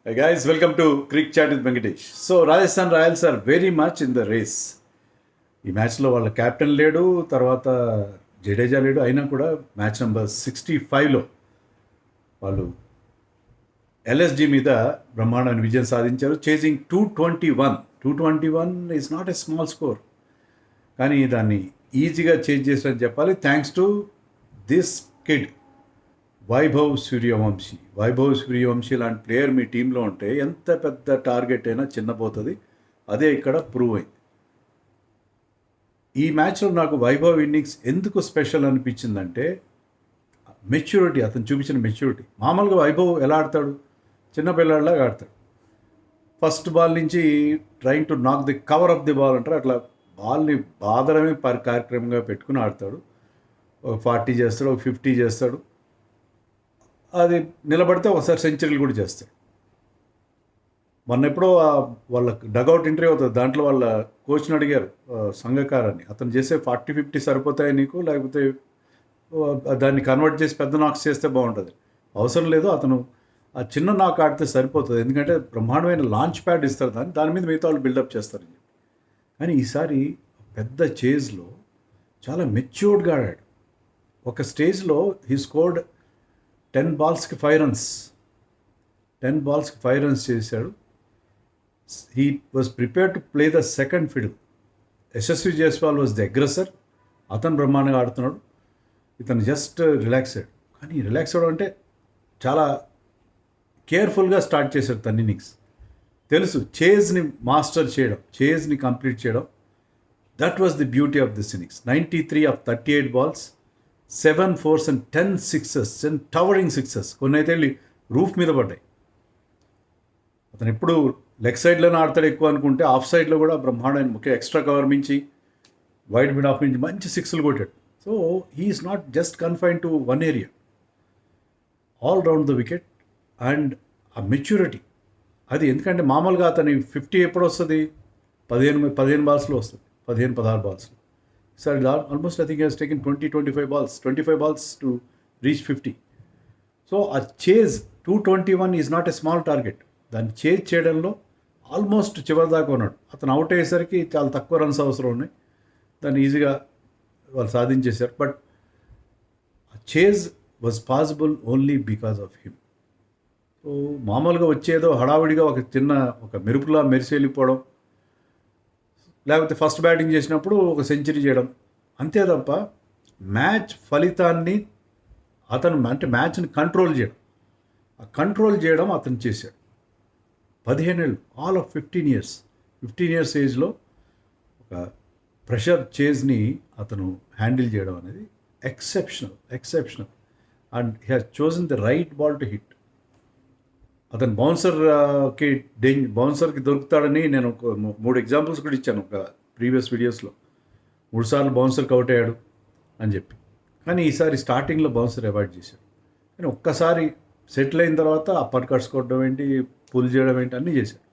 Hey guys, welcome to Cricket Chat with Venkatesh. So Rajasthan Royals are very much in the race. ఈ మ్యాచ్లో వాళ్ళ captain లేడు, తర్వాత జడేజా లేడు, అయినా కూడా మ్యాచ్ నెంబర్ 65లో వాళ్ళు ఎల్ఎస్జి మీద బ్రహ్మాండమైన విజయం సాధించారు. Chasing 221 is not a small score, కానీ దాన్ని ఈజీగా చేజ్ చేశారని చెప్పాలి. Thanks to this kid Vaibhav Suryavanshi లాంటి ప్లేయర్ మీ టీంలో ఉంటే ఎంత పెద్ద టార్గెట్ అయినా చిన్నపోతుంది. అదే ఇక్కడ ప్రూవ్ అయింది. ఈ మ్యాచ్లో నాకు వైభవ్ ఇన్నింగ్స్ ఎందుకు స్పెషల్ అనిపించిందంటే మెచ్యూరిటీ, అతను చూపించిన మెచ్యూరిటీ. మామూలుగా వైభవ్ ఎలా ఆడతాడు, చిన్నపిల్లాడిలాగా ఆడతాడు. ఫస్ట్ బాల్ నుంచి ట్రైంగ్ టు నాక్ the cover of the ball అంటారు, అట్లా బాల్ని బాదడమే కార్యక్రమంగా పెట్టుకుని ఆడతాడు. ఒక 40 చేస్తాడు, ఒక 50 చేస్తాడు. అది నిలబడితే ఒకసారి సెంచరీలు కూడా చేస్తాడు. మొన్న ఎప్పుడో వాళ్ళ డగౌట్ ఇంటర్వ్యూ అవుతుంది, దాంట్లో వాళ్ళ కోచ్ని అడిగారు సంఘకారాన్ని, అతను చేసే 40-50 సరిపోతాయి నీకు, లేకపోతే దాన్ని కన్వర్ట్ చేసి పెద్ద నాక్స్ చేస్తే బాగుంటుంది. అవసరం లేదు, అతను ఆ చిన్న నాక్ ఆడితే సరిపోతుంది, ఎందుకంటే బ్రహ్మాండమైన లాంచ్ ప్యాడ్ ఇస్తారు, దాని మీద మిగతా వాళ్ళు బిల్డప్ చేస్తారని చెప్పి. కానీ ఈసారి పెద్ద చేజ్లో చాలా మెచ్యూర్డ్గా ఆడాడు. ఒక స్టేజ్లో he scored 10 balls 5 runs. 10 balls 5 runs చేశాడు. He was prepared to play the second fiddle. Yashasvi Jaiswal was the aggressor, అతను బ్రహ్మాండంగా ఆడుతున్నాడు, ఇతను జస్ట్ రిలాక్స్ అయ్యాడు. కానీ రిలాక్స్ అవ్వడం అంటే చాలా కేర్ఫుల్గా స్టార్ట్ చేశాడు తన ఇన్నింగ్స్. తెలుసు చేజ్ని మాస్టర్ చేయడం, చేజ్ని కంప్లీట్ చేయడం. That was the beauty of this innings. 93 of 38 balls, 7 4s and 10 6s and towering 6s. కొన్ని అయితే వెళ్ళి రూఫ్ మీద పడ్డాయి. అతను ఎప్పుడు లెగ్ సైడ్లోనే ఆడతాడు ఎక్కువ అనుకుంటే, ఆఫ్ సైడ్లో కూడా బ్రహ్మాండమైన ముఖ్య ఎక్స్ట్రా కవర్ మించి వైడ్ మిడ్ ఆఫ్ నుంచి మంచి 6లు కొట్టాడు. So he is not just confine to one area, all round the wicket. And ఆ మెచ్యూరిటీ అది, ఎందుకంటే మామూలుగా అతని 50 ఎప్పుడు వస్తుంది, 15 balsలో వస్తుంది, 15-16 balsలో. So almost I think he has taken 25 balls to reach 50. So a chase 221 is not a small target. దాన్ని chase చేయడంలో ఆల్మోస్ట్ చివరి దాకా ఉన్నాడు. అతను అవుట్ అయ్యేసరికి చాలా తక్కువ రన్స్ అవసరం ఉన్నాయి, దాన్ని ఈజీగా వాళ్ళు సాధించేశారు. But chase was possible only because of him. So మామూలుగా వచ్చేదో హడావిడిగా ఒక మెరుపులా మెరిసి వెళ్ళిపోవడం, లేకపోతే ఫస్ట్ బ్యాటింగ్ చేసినప్పుడు ఒక సెంచరీ చేయడం, అంతే తప్ప మ్యాచ్ ఫలితాన్ని అతను అంటే మ్యాచ్ని కంట్రోల్ చేయడం అతను చేశాడు. 15 ఏళ్ళు, ఆల్ ఆఫ్ 15 years ఏజ్లో ఒక ప్రెషర్ చేజ్ని అతను హ్యాండిల్ చేయడం అనేది exceptional. And he has chosen the right ball to hit. అతను బౌన్సర్కి దొరుకుతాడని నేను ఒక 3 ఎగ్జాంపుల్స్ కూడా ఇచ్చాను ఒక ప్రీవియస్ వీడియోస్లో. 3 సార్లు బౌన్సర్కి అవుట్ అయ్యాడు అని చెప్పి. కానీ ఈసారి స్టార్టింగ్లో బౌన్సర్ అవాయిడ్ చేశాడు. కానీ ఒక్కసారి సెటిల్ అయిన తర్వాత అప్పర్ కట్స్ కొట్టడం ఏంటి, పుల్ చేయడం ఏంటి, అన్నీ చేశాడు.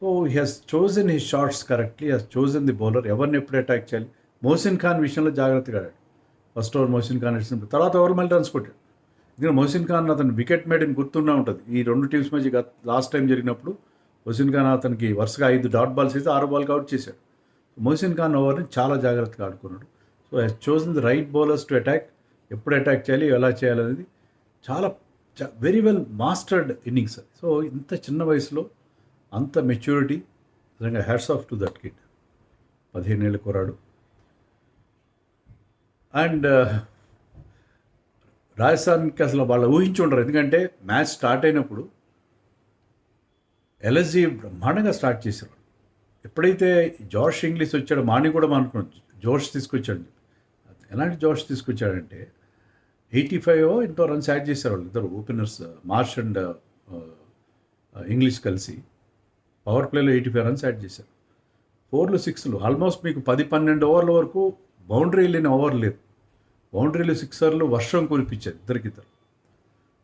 So he has chosen his shots correctly, he has chosen the bowler, ఎవరిని ఎప్పుడు అటాక్ చేయాలి. మోసిన్ ఖాన్ విషయంలో జాగ్రత్తగా ఆడాడు. ఫస్ట్ ఓవర్ మోసిన్ ఖాన్ ఇచ్చినప్పుడు, తర్వాత ఓవర్ మళ్ళీ రన్స్ కొట్టాడు. ఎందుకంటే మోసిన్ ఖాన్ అతను వికెట్ మేడని గుర్తుండే ఉంటుంది. ఈ 2 టీమ్స్ మధ్య లాస్ట్ టైం జరిగినప్పుడు మోసిన్ ఖాన్ అతనికి వరుసగా 5 డాట్ బాల్స్ వేసి 6 బాల్కి అవుట్ చేశాడు. మోసిన్ ఖాన్ ఓవర్ని చాలా జాగ్రత్తగా ఆడుకున్నాడు. So he's chosen the right bowlers to attack, ఎప్పుడు అటాక్ చేయాలి, ఎలా చేయాలనేది చాలా very well mastered innings. So ఇంత చిన్న వయసులో అంత మెచ్యూరిటీ, నిజంగా hats off to that kid. 15 ఏళ్ళ కుర్రాడు. అండ్ రాజస్థాన్కి అసలు వాళ్ళు ఊహించి ఉండరు, ఎందుకంటే మ్యాచ్ స్టార్ట్ అయినప్పుడు ఎల్ఎస్జి బ్రహ్మాండంగా స్టార్ట్ చేశారు. ఎప్పుడైతే జోష్ ఇంగ్లీష్ వచ్చాడో, మాని కూడా అనుకున్నాం జోష్ తీసుకొచ్చాడు. ఎలాంటి జోష్ తీసుకొచ్చాడంటే 85 ఎంతో రన్స్ యాడ్ చేశారు వాళ్ళు ఇద్దరు ఓపెనర్స్, మార్ష్ అండ్ ఇంగ్లీష్ కలిసి. పవర్ ప్లేలో 85 రన్స్ యాడ్ చేశారు, 4లు 6లు. ఆల్మోస్ట్ మీకు 10-12 ఓవర్ల వరకు బౌండరీ లేని ఓవర్ లేదు. బౌండరీలు 6ర్లు వర్షం కురిపించారు ఇద్దరికిద్దరు.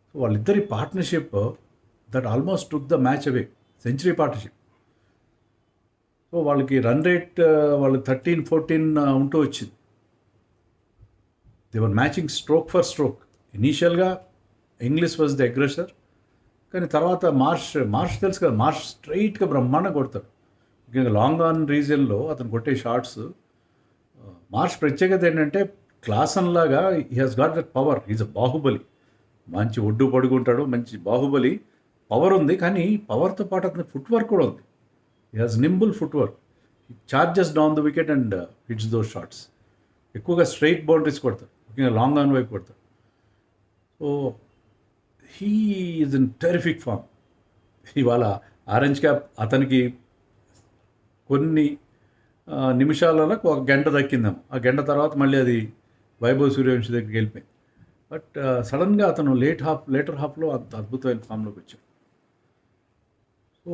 సో వాళ్ళిద్దరి partnership that almost took the match away, century partnership. So వాళ్ళకి రన్ రేట్ వాళ్ళు 13-14 ఉంటూ వచ్చింది. They were matching stroke for stroke. ఇనీషియల్గా ఇంగ్లీష్ వాజ్ ది అగ్రెసర్, కానీ తర్వాత మార్ష్ తెలుసు కదా, మార్ష్ స్ట్రైట్గా బ్రహ్మాండంగా కొడతాడు. ముఖ్యంగా లాంగ్ ఆన్ రీజియన్లో అతను కొట్టే షాట్స్. మార్ష్ ప్రత్యేకత ఏంటంటే క్లాసన్ లాగా he has got that power. Is a Baahubali. మంచి ఒడ్డు పడుకుంటాడు, మంచి బాహుబలి. పవర్ ఉంది, కానీ పవర్తో పాటు అతని ఫుట్ వర్క్ కూడా ఉంది. He has nimble footwork. Charges down the wicket and hits those shots. ఎక్కువగా స్ట్రైట్ బౌండరీస్ కొడతాడు, ముఖ్యంగా లాంగ్ ఆన్ వైపు కొడతాడు. So he is in terrific form. ఇవాళ ఆరెంజ్ క్యాప్ అతనికి కొన్ని నిమిషాలలో ఒక గంట దక్కిందాము. ఆ గంట తర్వాత మళ్ళీ అది వైభవ్ సూర్యవంశి దగ్గరికి వెళ్ళిపోయింది. బట్ సడన్గా అతను లేటర్ హాఫ్లో అంత అద్భుతమైన ఫామ్లోకి వచ్చాడు. సో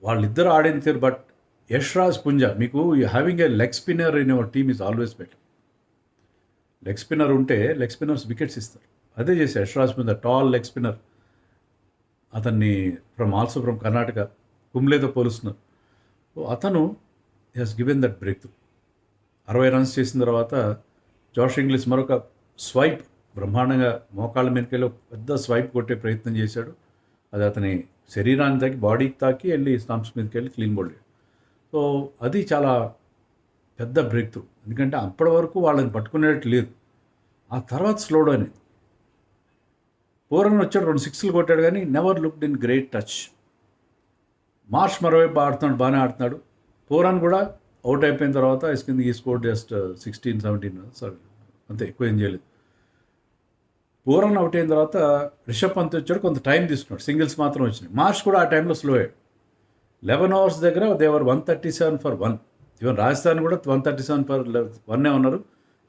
వాళ్ళిద్దరు ఆడిన తీరు. బట్ యష్రాజ్ పుంజా, మీకు having a leg spinner in your team is always better. Leg spinner ఉంటే లెగ్ స్పిన్నర్స్ వికెట్స్ ఇస్తారు. అదే చేసి Yashraj Punja, tall leg spinner. అతన్ని ఫ్రమ్ కర్ణాటక, కుంబ్లేతో పోలుస్తున్నారు. సో అతను he's given that breakthrough. 60 runs చేసిన తర్వాత జాష్ ఇంగ్లీష్ మరొక స్వైప్, బ్రహ్మాండంగా మోకాళ్ళ మీదకి వెళ్ళి పెద్ద స్వైప్ కొట్టే ప్రయత్నం చేశాడు. అది అతని శరీరాన్ని తాకి, బాడీకి తాకి వెళ్ళి స్టంప్స్ మీదకి వెళ్ళి క్లీన్ బౌల్డ్. సో అది చాలా పెద్ద బ్రేక్ త్రూ. ఎందుకంటే అప్పటి వరకు వాళ్ళని పట్టుకునేటట్టు లేదు. ఆ తర్వాత స్లో డౌన్ అయింది. పూరన్ వచ్చాడు, 2 సిక్స్లు కొట్టాడు, కానీ never looked in great touch. Marsh మరోవైపు ఆడుతున్నాడు, బాగానే ఆడుతున్నాడు. పూరన్ కూడా అవుట్ అయిపోయిన తర్వాత ఈ స్కోర్ జస్ట్ 16-17 సారీ, అంతే, ఎక్కువ ఏం చేయలేదు. పూరన్ అవుట్ అయిన తర్వాత రిషబ్ పంత్ వచ్చాడు, కొంత టైం తీసుకున్నాడు, సింగిల్స్ మాత్రం వచ్చినాయి. మార్ష్ కూడా ఆ టైంలో స్లో అయ్యాడు. 11 overs దగ్గర దేవర్ 137 for 1. ఈవెన్ రాజస్థాన్ కూడా 137 for 1 ఉన్నారు,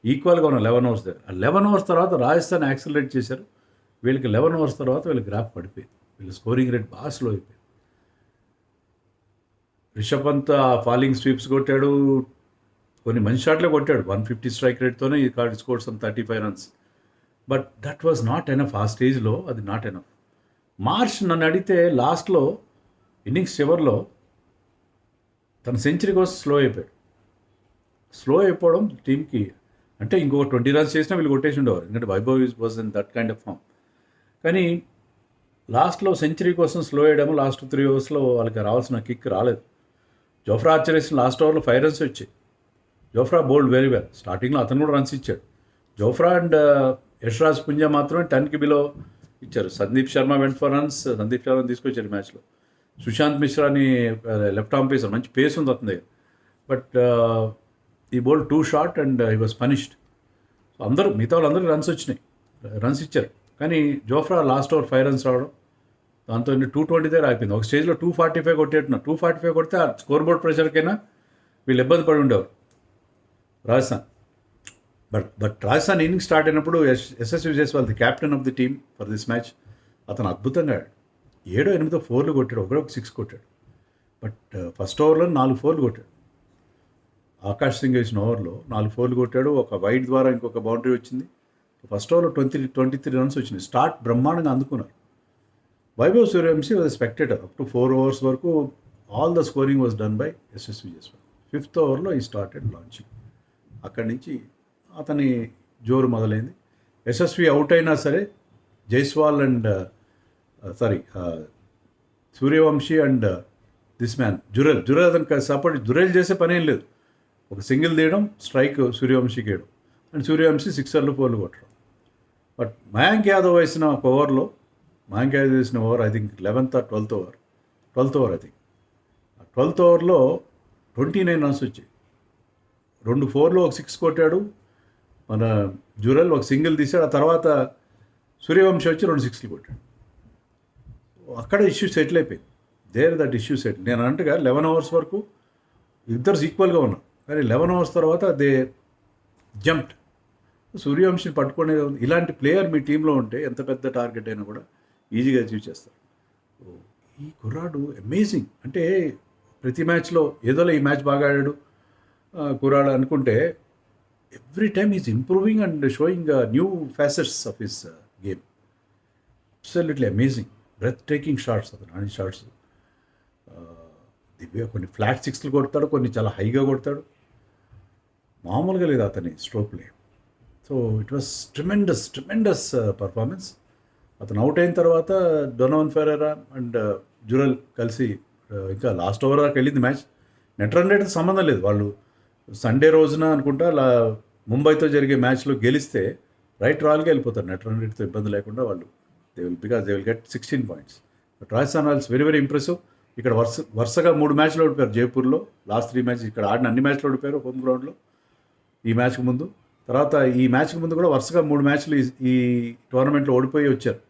ఈక్వల్గా ఉన్నారు 11 overs దగ్గర. ఆ 11 overs తర్వాత రాజస్థాన్ యాక్సిలరేట్ చేశారు. వీళ్ళకి 11 overs తర్వాత వీళ్ళకి గ్రాఫ్ పడిపోయింది. వీళ్ళ స్కోరింగ్ రేట్ బాగా స్లో అయిపోయింది. రిషబ్ పంత్ ఫాలింగ్ స్వీప్స్ కొట్టాడు, కొన్ని మంచి షాట్లే కొట్టాడు. 150 స్ట్రైక్ రేట్తోనే ఈ card score some 35 runs. But that was not enough. ఆ స్టేజ్లో అది నాట్ ఎనఫ్. మార్ష్ నన్ను అడిగితే లాస్ట్లో ఇన్నింగ్స్ చివరిలో తన సెంచరీ కోసం స్లో అయిపోయాడు. స్లో అయిపోవడం టీంకి, అంటే ఇంకొక 20 runs చేసినా వీళ్ళు కొట్టేసి ఉండేవారు, ఎందుకంటే Vaibhav was in that kind of form. కానీ లాస్ట్లో సెంచరీ కోసం స్లో అయ్యడం, లాస్ట్ 3 overs వాళ్ళకి రావాల్సిన కిక్ రాలేదు. జోఫ్రా ఆర్చర్ వేసిన లాస్ట్ ఓవర్లో 5 runs వచ్చాయి. Jofra bowled very well. స్టార్టింగ్లో అతను కూడా రన్స్ ఇచ్చాడు. జోఫ్రా అండ్ యష్రాజ్ పుంజా మాత్రమే 10కి బిలో ఇచ్చారు. Sandeep Sharma went for runs, Sandeep Sharma తీసుకొచ్చారు మ్యాచ్లో. సుశాంత్ మిశ్రాని లెఫ్ట్ ఆర్మ్ పేసర్, మంచి పేస్ ఉంది అతని దగ్గర. బట్ ఈ bowled 2 short and he was punished. So అందరూ మిగతా వాళ్ళందరూ రన్స్ ఇచ్చారు. కానీ జోఫ్రా లాస్ట్ ఓవర్ 5 runs రావడం, దాంతో 220 దగ్గర అయిపోయింది. ఒక స్టేజ్లో 245 కొట్టేట్టున్నారు. 245 కొడితే ఆ స్కోర్ బోర్డ్ ప్రెషర్కైనా వీళ్ళు ఇబ్బంది పడి ఉండేవారు Rajasthan. But Rajasthan innings start అయినప్పుడు Yashasvi Jaiswal, the captain of the team for this match, అతను అద్భుతంగా 7-8 4 కొట్టాడు, ఒక 6 కొట్టాడు. బట్ ఫస్ట్ ఓవర్లో 4 4 కొట్టాడు. ఆకాష్ సింగ్ వేసిన ఓవర్లో 4 4 కొట్టాడు. ఒక వైడ్ ద్వారా ఇంకొక బౌండరీ వచ్చింది. ఫస్ట్ ఓవర్లో 23 runs వచ్చినాయి. స్టార్ట్ బ్రహ్మాండంగా అందుకున్నారు. Vaibhav Suryavanshi was spectator up to 4 overs వరకు. All the scoring was done by Yashasvi Jaiswal. 5th overలో ఈ స్టార్టెడ్ లాంచింగ్. అక్కడి నుంచి అతని జోరు మొదలైంది. యశస్వి అవుట్ అయినా సరే Jaiswal and Suryavanshi and this man Jurel అతనికి సపోర్ట్. జురెల్ చేసే పని ఏం లేదు, ఒక సింగిల్ తీయడం, స్ట్రైక్ సూర్యవంశీకి వేయడం, అండ్ సూర్యవంశీ 6 4 కొట్టడం. బట్ మయాంక్ యాదవ్ వేసిన ఒక ఓవర్లో, మయాంక్ యాదవ్ వేసిన over I think 11th or 12th over I think. 12th overలో 29 runs వచ్చాయి. 2 4లో ఒక 6 కొట్టాడు మన జురెల్, ఒక సింగిల్ తీశాడు. ఆ తర్వాత సూర్యవంశీ వచ్చి 2 6లు కొట్టాడు. అక్కడ ఇష్యూ సెటిల్ అయిపోయింది. That issue settle. నేను అన్నట్టుగా 11 overs వరకు ఇద్దరు ఈక్వల్గా ఉన్నారు, కానీ 11 overs తర్వాత దే జంప్డ్. సూర్యవంశీని పట్టుకునేది ఉంది. ఇలాంటి ప్లేయర్ మీ టీంలో ఉంటే ఎంత పెద్ద టార్గెట్ అయినా కూడా ఈజీగా అచీవ్ చేస్తారు. ఈ కుర్రాడు అమేజింగ్. అంటే ప్రతి మ్యాచ్లో ఏదోలా ఈ మ్యాచ్ బాగా ఆడాడు కుర్రాడు అనుకుంటే, every time is improving and showing new facets of his game. Absolutely amazing, breathtaking shots అతను ఆడిన షాట్స్. దివ్య కొన్ని ఫ్లాట్ 6లు కొడతాడు, కొన్ని చాలా హైగా కొడతాడు. మామూలుగా లేదు అతని stroke play. So it was tremendous performance. అతను అవుట్ అయిన తర్వాత డొనోవన్ ఫెరెరా అండ్ జురల్ కలిసి ఇంకా లాస్ట్ ఓవర్ దాకా వెళ్ళింది మ్యాచ్. నెట్ రన్ రేట్తో సంబంధం లేదు. వాళ్ళు సండే రోజున అనుకుంటా ముంబైతో జరిగే మ్యాచ్లో గెలిస్తే రైట్ రాయల్కి వెళ్ళిపోతారు. నెట్ రన్ రేట్తో ఇబ్బంది లేకుండా వాళ్ళు they will get 16 points. But Rajasthan Royals very very impressive. ఇక్కడ వరుసగా 3 మ్యాచ్లు ఓడిపోయారు జైపూర్లో. లాస్ట్ 3 మ్యాచ్ ఇక్కడ ఆడిన అన్ని మ్యాచ్లు ఓడిపోయారు హోమ్ గ్రౌండ్లో ఈ మ్యాచ్కి ముందు. తర్వాత ఈ మ్యాచ్కి ముందు కూడా వరుసగా 3 మ్యాచ్లు ఈ టోర్నమెంట్లో ఓడిపోయి వచ్చారు.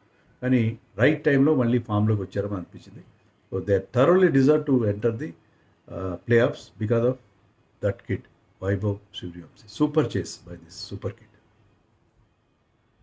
కానీ రైట్ టైంలో మళ్ళీ ఫామ్లోకి వచ్చారని అనిపించింది. So they thoroughly deserve to enter the play offs because of that kid Vaibhav Suryavanshi. Super చేస్ బై దిస్ సూపర్ కిడ్.